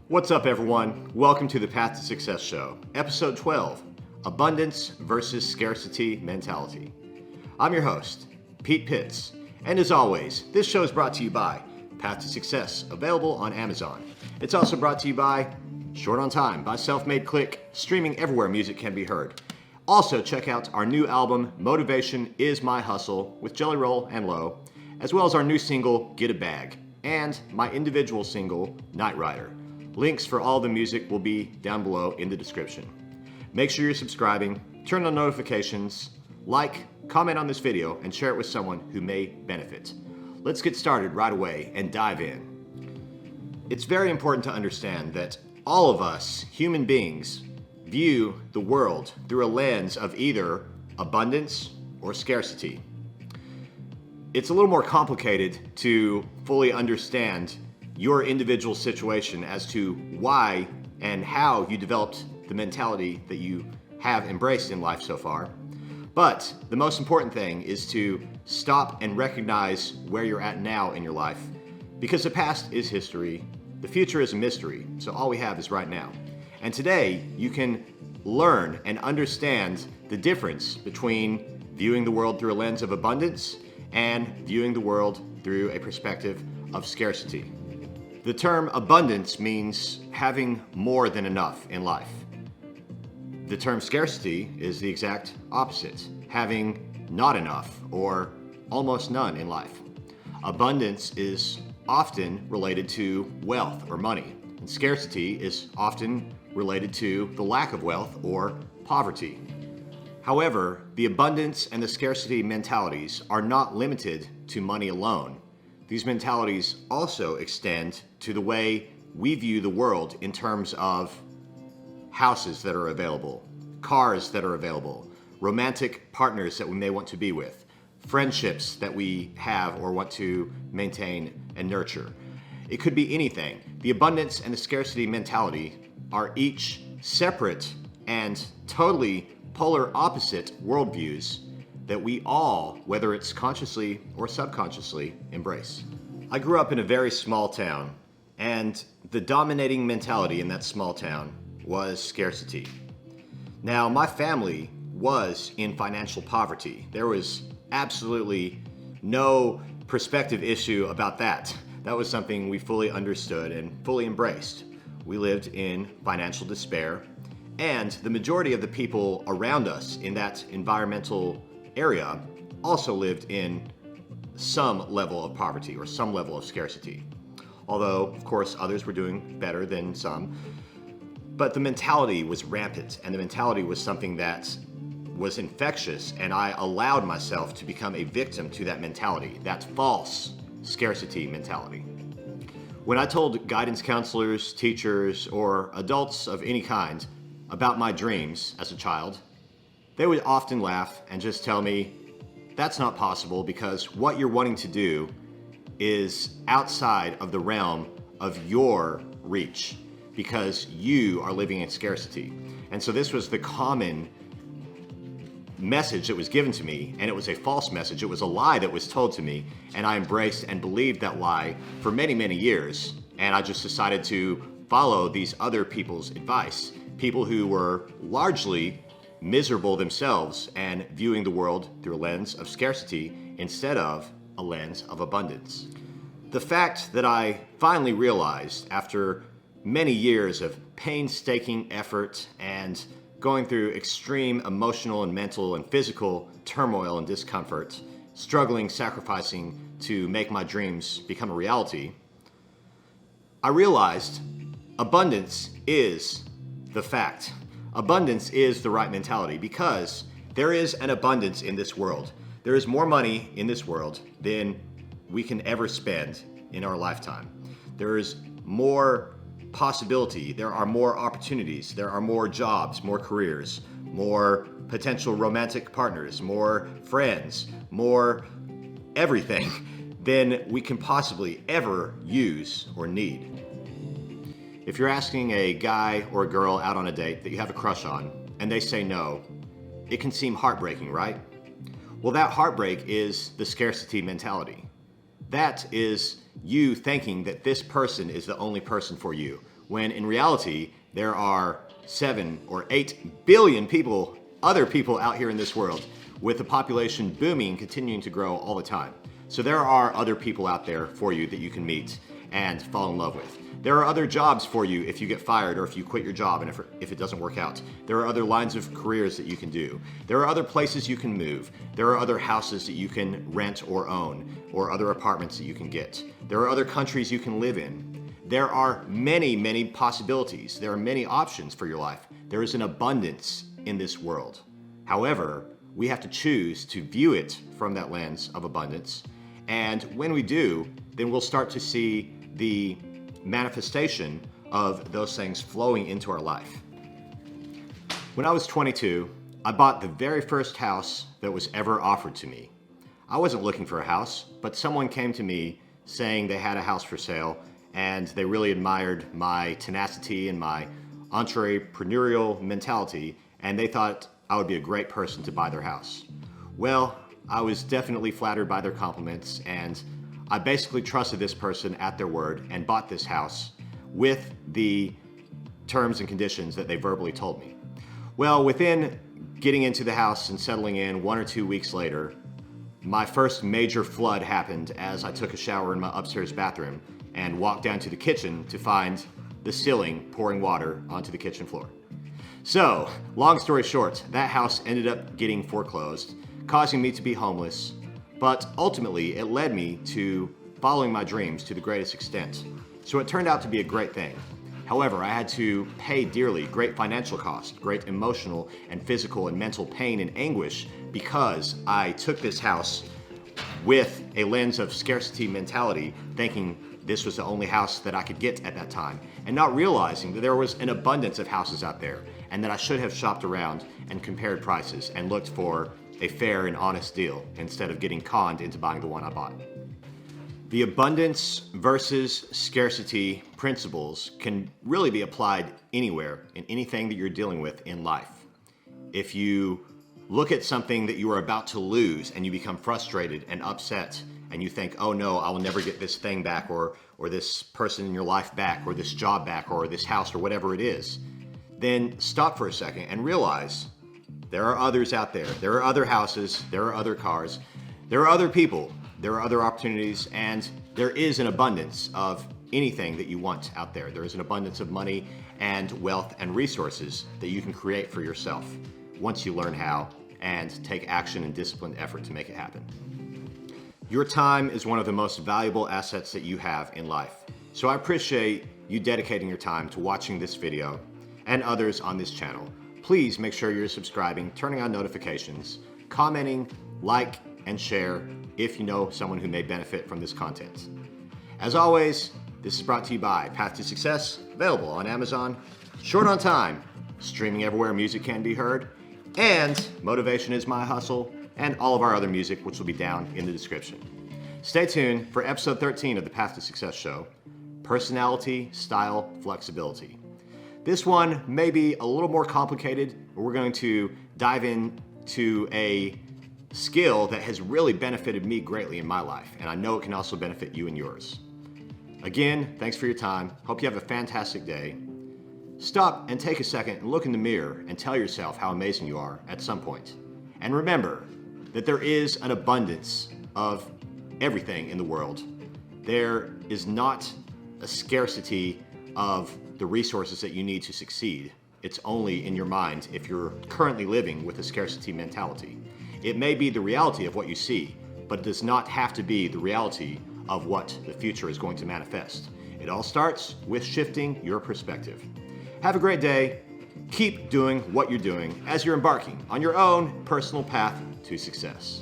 What's up, everyone? Welcome to the Path to Success Show, Episode 12, Abundance versus Scarcity Mentality. I'm your host, Pete Pitts, and as always, this show is brought to you by Path to Success, available on Amazon. It's also brought to you by Short on Time by selfmadeclick, streaming everywhere music can be heard. Also, check out our new album, Motivation is My Hustle, with Jelly Roll and Low, as well as our new single, Get a Bag, and my individual single, Night Rider. Links for all the music will be down below in the description. Make sure you're subscribing, turn on notifications, like, comment on this video, and share it with someone who may benefit. Let's get started right away and dive in. It's very important to understand that all of us, human beings, view the world through a lens of either abundance or scarcity. It's a little more complicated to fully understand your individual situation as to why and how you developed the mentality that you have embraced in life so far. But the most important thing is to stop and recognize where you're at now in your life, because the past is history, the future is a mystery, so all we have is right now. And today you can learn and understand the difference between viewing the world through a lens of abundance and viewing the world through a perspective of scarcity. The term abundance means having more than enough in life. The term scarcity is the exact opposite, having not enough or almost none in life. Abundance is often related to wealth or money, and scarcity is often related to the lack of wealth or poverty. However, the abundance and the scarcity mentalities are not limited to money alone. These mentalities also extend to the way we view the world in terms of houses that are available, cars that are available, romantic partners that we may want to be with, friendships that we have or want to maintain and nurture. It could be anything. The abundance and the scarcity mentality are each separate and totally polar opposite worldviews that we all, whether it's consciously or subconsciously, embrace. I grew up in a very small town, and the dominating mentality in that small town was scarcity. Now, my family was in financial poverty. There was absolutely no perspective issue about that. That was something we fully understood and fully embraced. We lived in financial despair, and the majority of the people around us in that environmental area also lived in some level of poverty or some level of scarcity. Although, of course, others were doing better than some. But the mentality was rampant, and the mentality was something that was infectious, and I allowed myself to become a victim to that mentality, that false scarcity mentality. When I told guidance counselors, teachers, or adults of any kind about my dreams as a child, they would often laugh and just tell me, that's not possible because what you're wanting to do is outside of the realm of your reach because you are living in scarcity. And so this was the common message that was given to me, and it was a false message. It was a lie that was told to me, and I embraced and believed that lie for many, many years. And I just decided to follow these other people's advice, people who were largely miserable themselves and viewing the world through a lens of scarcity instead of a lens of abundance. The fact that I finally realized after many years of painstaking effort and going through extreme emotional and mental and physical turmoil and discomfort, struggling, sacrificing to make my dreams become a reality, I realized abundance is the fact. Abundance is the right mentality because there is an abundance in this world. There is more money in this world than we can ever spend in our lifetime. There is more possibility, there are more opportunities, there are more jobs, more careers, more potential romantic partners, more friends, more everything than we can possibly ever use or need. If you're asking a guy or a girl out on a date that you have a crush on and they say no, it can seem heartbreaking, right? Well, that heartbreak is the scarcity mentality. That is you thinking that this person is the only person for you, when in reality, there are 7 or 8 billion people, other people out here in this world, with the population booming and continuing to grow all the time. So there are other people out there for you that you can meet and fall in love with. There are other jobs for you if you get fired or if you quit your job and if it doesn't work out. There are other lines of careers that you can do. There are other places you can move. There are other houses that you can rent or own, or other apartments that you can get. There are other countries you can live in. There are many, many possibilities. There are many options for your life. There is an abundance in this world. However, we have to choose to view it from that lens of abundance. And when we do, then we'll start to see the manifestation of those things flowing into our life. When I was 22, I bought the very first house that was ever offered to me. I wasn't looking for a house, but someone came to me saying they had a house for sale, and they really admired my tenacity and my entrepreneurial mentality, and they thought I would be a great person to buy their house. Well, I was definitely flattered by their compliments, and I basically trusted this person at their word and bought this house with the terms and conditions that they verbally told me. Well, within getting into the house and settling in 1 or 2 weeks later, my first major flood happened as I took a shower in my upstairs bathroom and walked down to the kitchen to find the ceiling pouring water onto the kitchen floor. So, long story short, that house ended up getting foreclosed, causing me to be homeless, but ultimately it led me to following my dreams to the greatest extent. So it turned out to be a great thing. However, I had to pay dearly, great financial cost, great emotional and physical and mental pain and anguish, because I took this house with a lens of scarcity mentality, thinking this was the only house that I could get at that time, and not realizing that there was an abundance of houses out there, and that I should have shopped around and compared prices and looked for a fair and honest deal instead of getting conned into buying the one I bought. The abundance versus scarcity principles can really be applied anywhere in anything that you're dealing with in life. If you look at something that you are about to lose and you become frustrated and upset and you think, oh no, I will never get this thing back, or this person in your life back, or this job back, or this house, or whatever it is, then stop for a second and realize there are others out there. There are other houses, there are other cars, there are other people, there are other opportunities, and there is an abundance of anything that you want out there. There is an abundance of money and wealth and resources that you can create for yourself once you learn how and take action and disciplined effort to make it happen. Your time is one of the most valuable assets that you have in life. So I appreciate you dedicating your time to watching this video and others on this channel. Please make sure you're subscribing, turning on notifications, commenting, like, and share if you know someone who may benefit from this content. As always, this is brought to you by Path to Success, available on Amazon, short on time, streaming everywhere music can be heard, and Motivation is My Hustle, and all of our other music, which will be down in the description. Stay tuned for episode 13 of the Path to Success show, Personality, Style, Flexibility. This one may be a little more complicated, but we're going to dive into a skill that has really benefited me greatly in my life, and I know it can also benefit you and yours. Again, thanks for your time. Hope you have a fantastic day. Stop and take a second and look in the mirror and tell yourself how amazing you are at some point. And remember that there is an abundance of everything in the world. There is not a scarcity of the resources that you need to succeed. It's only in your mind if you're currently living with a scarcity mentality. It may be the reality of what you see, but it does not have to be the reality of what the future is going to manifest. It all starts with shifting your perspective. Have a great day. Keep doing what you're doing as you're embarking on your own personal path to success.